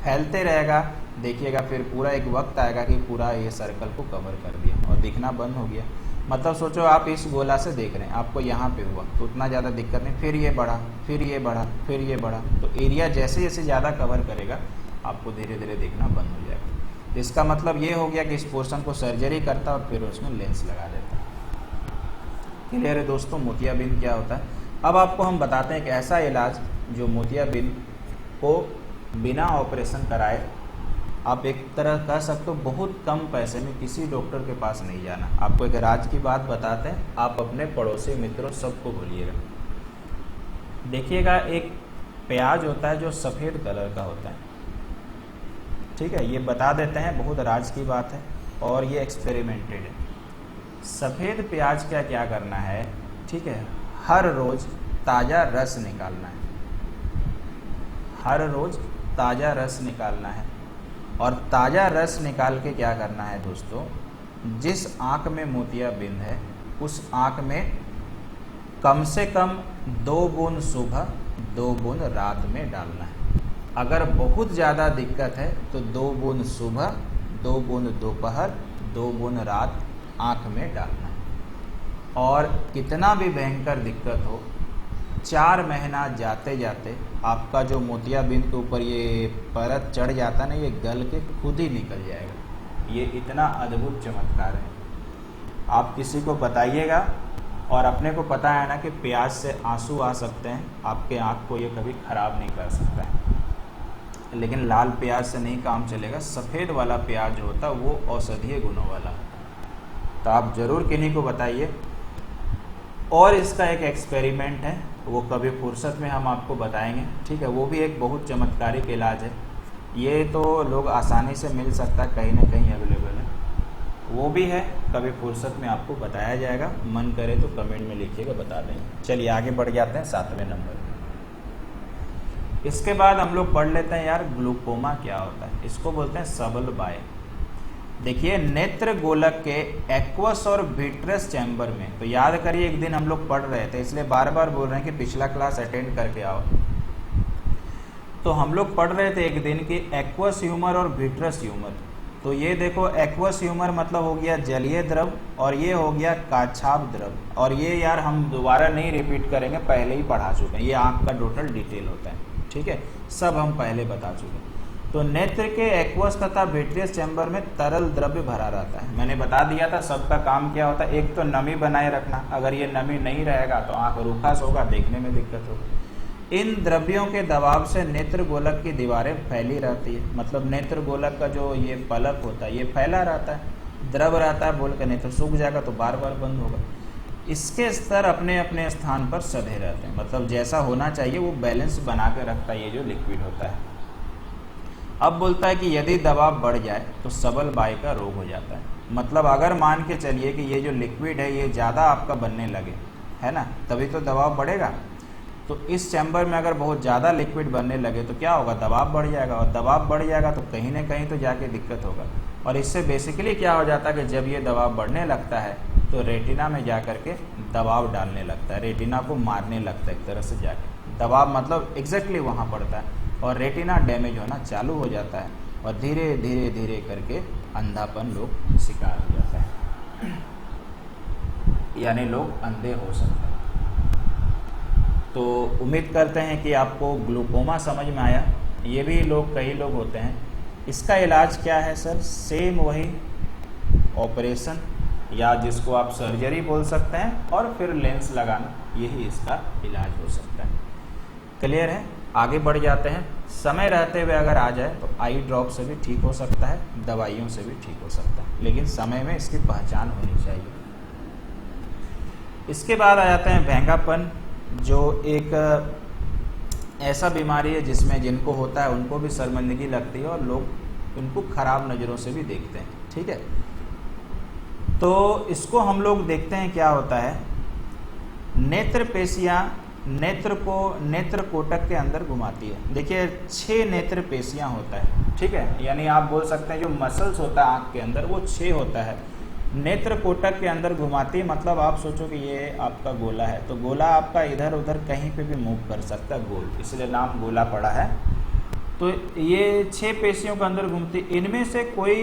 फैलते रहेगा। देखिएगा फिर पूरा एक वक्त आएगा कि पूरा ये सर्कल को कवर कर दिया और दिखना बंद हो गया। मतलब सोचो आप इस गोला से देख रहे हैं, आपको यहाँ पे हुआ तो उतना ज़्यादा दिक्कत नहीं, फिर ये बढ़ा, फिर ये बढ़ा, फिर ये बढ़ा, तो एरिया जैसे जैसे ज़्यादा कवर करेगा आपको धीरे धीरे दिखना बंद हो जाएगा। तो इसका मतलब ये हो गया कि इस पोर्शन को सर्जरी करता और फिर उसमें लेंस लगा देता। क्लियर है दोस्तों, मोतियाबिंद क्या होता है। अब आपको हम बताते हैं कि ऐसा इलाज जो मोतियाबिंद को बिना ऑपरेशन कराए आप एक तरह कह सकते हो बहुत कम पैसे में किसी डॉक्टर के पास नहीं जाना। आपको एक राज की बात बताते हैं, आप अपने पड़ोसी मित्रों सबको भूलिएगा। देखिएगा, एक प्याज होता है जो सफ़ेद कलर का होता है। ठीक है, ये बता देते हैं, बहुत राज की बात है और ये एक्सपेरिमेंटेड है। सफ़ेद प्याज का क्या करना है? ठीक है, हर रोज़ ताज़ा रस निकालना है। हर रोज़ ताज़ा रस निकालना है, और ताज़ा रस निकाल के क्या करना है दोस्तों, जिस आँख में मोतियाबिंद है उस आँख में कम से कम 2 बूंद सुबह 2 बूंद रात में डालना है। अगर बहुत ज़्यादा दिक्कत है तो 2 बूंद सुबह 2 बूंद दोपहर 2 बूंद रात आँख में डालना है। और कितना भी भयंकर दिक्कत हो, 4 महीना जाते जाते आपका जो मोतियाबिंद के ऊपर ये परत चढ़ जाता है ना, ये गल के खुद ही निकल जाएगा। ये इतना अद्भुत चमत्कार है। आप किसी को बताइएगा, और अपने को पता है ना कि प्याज से आंसू आ सकते हैं, आपके आँख को ये कभी ख़राब नहीं कर सकता है। लेकिन लाल प्याज से नहीं काम चलेगा। सफ़ेद वाला प्याज जो होता है वो औषधीय गुणों वाला होता है। तो आप ज़रूर किन्हीं को बताइए। और इसका एक एक्सपेरिमेंट है, वो कभी फुर्सत में हम आपको बताएंगे। ठीक है, वो भी एक बहुत चमत्कारिक इलाज है। ये तो लोग आसानी से मिल सकता है, कहीं ना कहीं अवेलेबल है, वो भी है, कभी फुर्सत में आपको बताया जाएगा, मन करे तो कमेंट में लिखिएगा, बता देंगे। चलिए आगे बढ़ जाते हैं 7वें नंबर। इसके बाद हम लोग पढ़ लेते हैं यार ग्लूकोमा क्या होता है। इसको बोलते हैं सबल बाय। देखिए नेत्र गोलक के एक्वस और विट्रस चैम्बर में, तो याद करिए एक दिन हम लोग पढ़ रहे थे, इसलिए बार बार बोल रहे हैं कि पिछला क्लास अटेंड करके आओ। तो हम लोग पढ़ रहे थे एक दिन कि एक्वस ह्यूमर और विट्रस ह्यूमर। तो ये देखो एक्वस ह्यूमर मतलब हो गया जलीय द्रव और ये हो गया काछाब द्रव। और ये यार हम दोबारा नहीं रिपीट करेंगे, पहले ही पढ़ा चुके हैं, ये आँख का टोटल डिटेल होता है, ठीक है, सब हम पहले बता चुके हैं। तो नेत्र के एक्वस तथा विट्रियस चैम्बर में तरल द्रव्य भरा रहता है। मैंने बता दिया था सबका काम क्या होता है, एक तो नमी बनाए रखना, अगर ये नमी नहीं रहेगा तो आँख रूखास होगा, देखने में दिक्कत होगी। इन द्रव्यों के दबाव से नेत्र गोलक की दीवारें फैली रहती है, मतलब नेत्र गोलक का जो ये पलक होता है ये फैला रहता है, द्रव रहता है बोल कर, नहीं तो सूख जाएगा तो बार बार बंद होगा। इसके स्तर अपने अपने स्थान पर सधे रहते हैं, मतलब जैसा होना चाहिए वो बैलेंस बना कर रखता है ये जो लिक्विड होता है। अब बोलता है कि यदि दबाव बढ़ जाए तो सबल बाय का रोग हो जाता है। मतलब अगर मान के चलिए कि ये जो लिक्विड है ये ज़्यादा आपका बनने लगे, है ना, तभी तो दबाव बढ़ेगा। तो इस चैम्बर में अगर बहुत ज़्यादा लिक्विड बनने लगे तो क्या होगा, दबाव बढ़ जाएगा, और दबाव बढ़ जाएगा तो कहीं ना कहीं तो जाके दिक्कत होगा। और इससे बेसिकली क्या हो जाता है कि जब ये दबाव बढ़ने लगता है तो रेटिना में जा कर के दबाव डालने लगता है, रेटिना को मारने लगता है एक तरह से जाके। दबाव मतलब एग्जैक्टली वहाँ पड़ता है और रेटिना डैमेज होना चालू हो जाता है और धीरे धीरे धीरे करके अंधापन लोग शिकार हो जाता है, यानी लोग अंधे हो सकते हैं। तो उम्मीद करते हैं कि आपको ग्लूकोमा समझ में आया। ये भी लोग कई लोग होते हैं, इसका इलाज क्या है सर, सेम वही ऑपरेशन या जिसको आप सर्जरी बोल सकते हैं और फिर लेंस लगाना, यही इसका इलाज हो सकता है। क्लियर है, आगे बढ़ जाते हैं। समय रहते हुए अगर आ जाए तो आई ड्रॉप से भी ठीक हो सकता है, दवाइयों से भी ठीक हो सकता है, लेकिन समय में इसकी पहचान होनी चाहिए। इसके बाद आ जाते हैं भेंगापन, जो एक ऐसा बीमारी है जिसमें जिनको होता है उनको भी शर्मिंदगी लगती है और लोग उनको खराब नज़रों से भी देखते हैं, ठीक है। तो इसको हम लोग देखते हैं क्या होता है, नेत्र पेशियाँ नेत्र को नेत्र कोटक के अंदर घुमाती है। देखिए 6 नेत्र पेशियाँ होता है, ठीक है, यानी आप बोल सकते हैं जो मसल्स होता है आँख के अंदर वो 6 होता है, नेत्र कोटक के अंदर घुमाती है। मतलब आप सोचो कि ये आपका गोला है, तो गोला आपका इधर उधर कहीं पे भी मूव कर सकता है, गोल, इसलिए नाम गोला पड़ा है। तो ये 6 पेशियों के अंदर घूमती, इनमें से कोई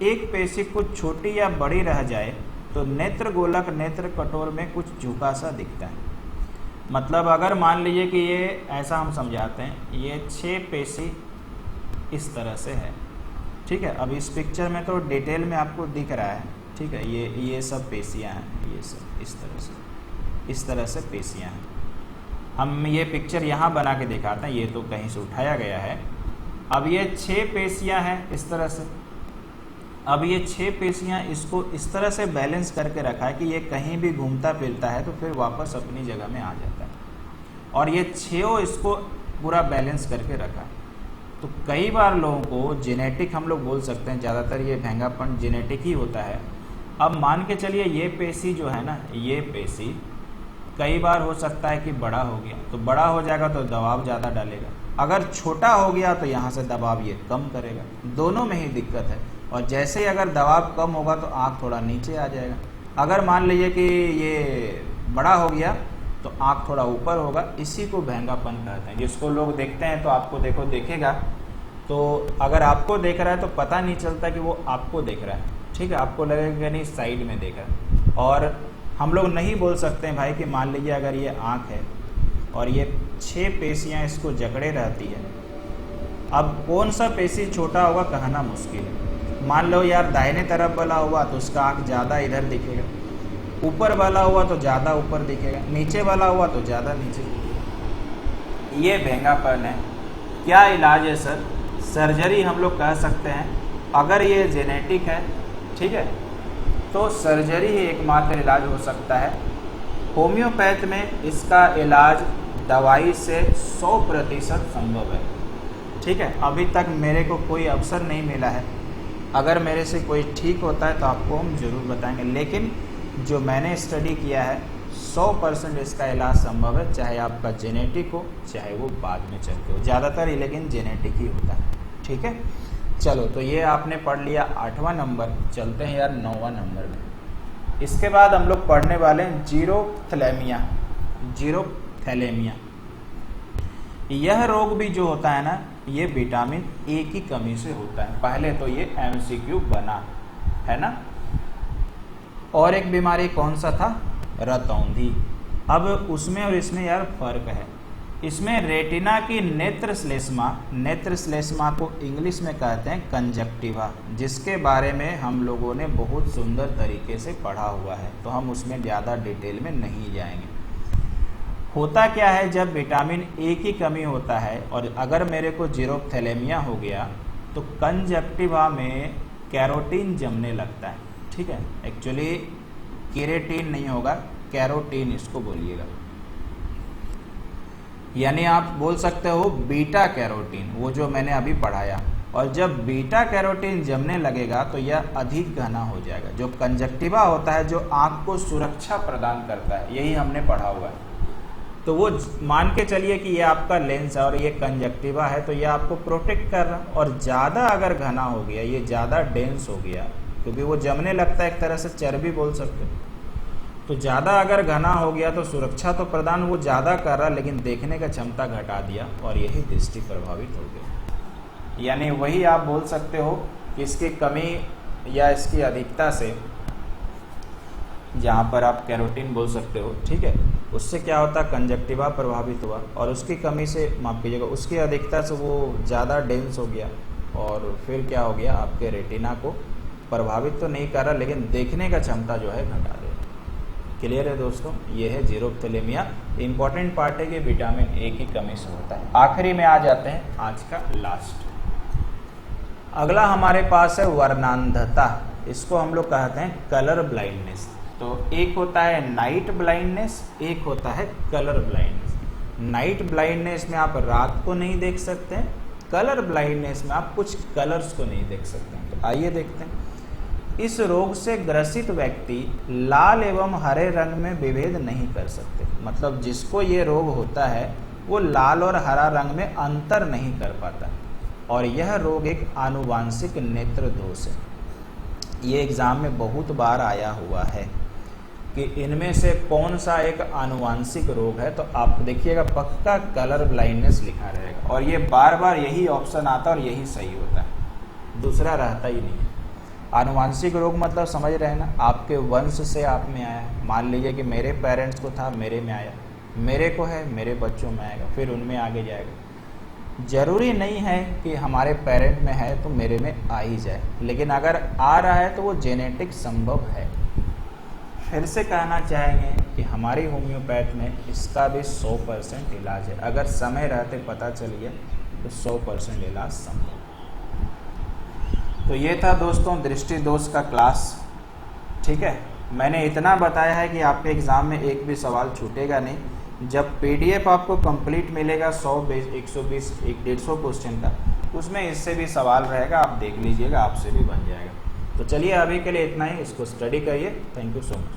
एक पेशी कुछ छोटी या बड़ी रह जाए तो नेत्र गोलक नेत्र कटोर में कुछ झुका सा दिखता है। मतलब अगर मान लीजिए कि ये ऐसा हम समझाते हैं, ये 6 पेशी इस तरह से है, ठीक है। अब इस पिक्चर में तो डिटेल में आपको दिख रहा है, ठीक है, ये सब पेशियाँ हैं, ये सब इस तरह से पेशियाँ हैं। हम ये पिक्चर यहाँ बना के दिखाते हैं, ये तो कहीं से उठाया गया है। अब ये 6 पेशियाँ हैं इस तरह से। अब ये 6 पेशियाँ इसको इस तरह से बैलेंस करके रखा है कि ये कहीं भी घूमता फिरता है तो फिर वापस अपनी जगह में आ जाता है, और ये 6 इसको पूरा बैलेंस करके रखा है। तो कई बार लोगों को जेनेटिक हम लोग बोल सकते हैं, ज़्यादातर ये भेंगापन जेनेटिक ही होता है। अब मान के चलिए ये पेशी जो है ना, ये पेशी कई बार हो सकता है कि बड़ा हो गया, तो बड़ा हो जाएगा तो दबाव ज़्यादा डालेगा, अगर छोटा हो गया तो यहाँ से दबाव ये कम करेगा, दोनों में ही दिक्कत है। और जैसे ही अगर दबाव कम होगा तो आँख थोड़ा नीचे आ जाएगा। अगर मान लीजिए कि ये बड़ा हो गया तो आँख थोड़ा ऊपर होगा, इसी को भेंगापन कहते हैं। जिसको लोग देखते हैं तो आपको देखेगा, तो अगर आपको देख रहा है तो पता नहीं चलता कि वो आपको देख रहा है, ठीक है, आपको लगेगा नहीं साइड में देख रहा है। और हम लोग नहीं बोल सकते हैं भाई कि मान लीजिए अगर ये आँख है और ये 6 पेशियाँ इसको जकड़े रहती है, अब कौन सा पेशी छोटा होगा कहना मुश्किल है। मान लो यार दाहिने तरफ वाला हुआ तो उसका आँख ज़्यादा इधर दिखेगा, ऊपर वाला हुआ तो ज़्यादा ऊपर दिखेगा, नीचे वाला हुआ तो ज़्यादा नीचे। ये भेंगापन है। क्या इलाज है सर, सर्जरी हम लोग कह सकते हैं। अगर ये जेनेटिक है, ठीक है, तो सर्जरी ही एकमात्र इलाज हो सकता है। होम्योपैथ में इसका इलाज दवाई से 100% संभव है। ठीक है, अभी तक मेरे को कोई अवसर नहीं मिला है। अगर मेरे से कोई ठीक होता है तो आपको हम ज़रूर बताएंगे, लेकिन जो मैंने स्टडी किया है 100% इसका इलाज संभव है, चाहे आपका जेनेटिक हो चाहे वो बाद में चल के हो। ज़्यादातर लेकिन जेनेटिक ही होता है। ठीक है, चलो तो ये आपने पढ़ लिया 8वां नंबर। चलते हैं यार 9वां नंबर में। इसके बाद हम लोग पढ़ने वाले हैं जीरोथैलेमिया। जीरोथैलेमिया यह रोग भी जो होता है ना, ये विटामिन ए की कमी से होता है। पहले तो ये एमसीक्यू बना है ना। और एक बीमारी कौन सा था? रतौंधी। अब उसमें और इसमें यार फर्क है। इसमें रेटिना की नेत्र श्लेष्मा को इंग्लिश में कहते हैं कंजक्टिवा, जिसके बारे में हम लोगों ने बहुत सुंदर तरीके से पढ़ा हुआ है, तो हम उसमें ज़्यादा डिटेल में नहीं जाएंगे। होता क्या है, जब विटामिन ए की कमी होता है और अगर मेरे को जीरोथैलेमिया हो गया तो कंजक्टिवा में कैरोटीन जमने लगता है। ठीक है, एक्चुअली केरेटीन नहीं होगा, कैरोटीन इसको बोलिएगा, यानी आप बोल सकते हो बीटा कैरोटीन, वो जो मैंने अभी पढ़ाया। और जब बीटा कैरोटीन जमने लगेगा तो यह अधिक घना हो जाएगा। जो कंजक्टिवा होता है, जो आँख को सुरक्षा प्रदान करता है, यही हमने पढ़ा हुआ है। तो वो मान के चलिए कि ये आपका लेंस है और ये कंजक्टिवा है, तो ये आपको प्रोटेक्ट कर रहा है। और ज़्यादा अगर घना हो गया, ये ज़्यादा डेंस हो गया, क्योंकि वो जमने लगता है, एक तरह से चर्बी बोल सकते हो, तो ज़्यादा अगर घना हो गया तो सुरक्षा तो प्रदान वो ज़्यादा कर रहा, लेकिन देखने का क्षमता घटा दिया और यही दृष्टि प्रभावित हो गई। यानी वही आप बोल सकते हो कि इसकी कमी या इसकी अधिकता से, जहाँ पर आप कैरोटीन बोल सकते हो, ठीक है, उससे क्या होता, कंजक्टिवा प्रभावित हुआ और उसकी कमी से, माफ कीजिएगा, उसकी अधिकता से वो ज़्यादा डेंस हो गया और फिर क्या हो गया, आपके रेटिना को प्रभावित तो नहीं कर रहा, लेकिन देखने का क्षमता जो है घटा दे। क्लियर है दोस्तों, ये है जीरोथैलेमिया। इंपॉर्टेंट पार्ट है कि विटामिन ए की कमी से होता है। आखिरी में आ जाते हैं आज का लास्ट। अगला हमारे पास है वर्णांधता। इसको हम लोग कहते हैं कलर ब्लाइंडनेस। तो एक होता है नाइट ब्लाइंडनेस, एक होता है कलर ब्लाइंडनेस। नाइट ब्लाइंडनेस में आप रात को नहीं देख सकते हैं, कलर ब्लाइंडनेस में आप कुछ कलर्स को नहीं देख सकते हैं। तो आइए देखते हैं। इस रोग से ग्रसित व्यक्ति लाल एवं हरे रंग में विभेद नहीं कर सकते। मतलब जिसको ये रोग होता है वो लाल और हरा रंग में अंतर नहीं कर पाता, और यह रोग एक आनुवांशिक नेत्र दोष है। ये एग्जाम में बहुत बार आया हुआ है कि इनमें से कौन सा एक आनुवांशिक रोग है, तो आप देखिएगा पक्का कलर ब्लाइंडनेस लिखा रहेगा, और ये बार बार यही ऑप्शन आता है और यही सही होता है, दूसरा रहता ही नहीं है। आनुवांशिक रोग मतलब समझ रहे हैं ना, आपके वंश से आप में आया है। मान लीजिए कि मेरे पेरेंट्स को था, मेरे में आया, मेरे को है, मेरे बच्चों में आएगा, फिर उनमें आगे जाएगा। जरूरी नहीं है कि हमारे पेरेंट में है तो मेरे में आ ही जाए, लेकिन अगर आ रहा है तो वो जेनेटिक संभव है। फिर से कहना चाहेंगे कि हमारी होम्योपैथ में इसका भी 100% इलाज है। अगर समय रहते पता चल गया तो 100% इलाज संभव। तो ये था दोस्तों दृष्टि दोष का क्लास। ठीक है, मैंने इतना बताया है कि आपके एग्ज़ाम में एक भी सवाल छूटेगा नहीं। जब पीडीएफ आपको कंप्लीट मिलेगा 100, 120, 150 क्वेश्चन का, उसमें इससे भी सवाल रहेगा, आप देख लीजिएगा, आपसे भी बन जाएगा। तो चलिए अभी के लिए इतना ही, इसको स्टडी करिए। Thank you so much.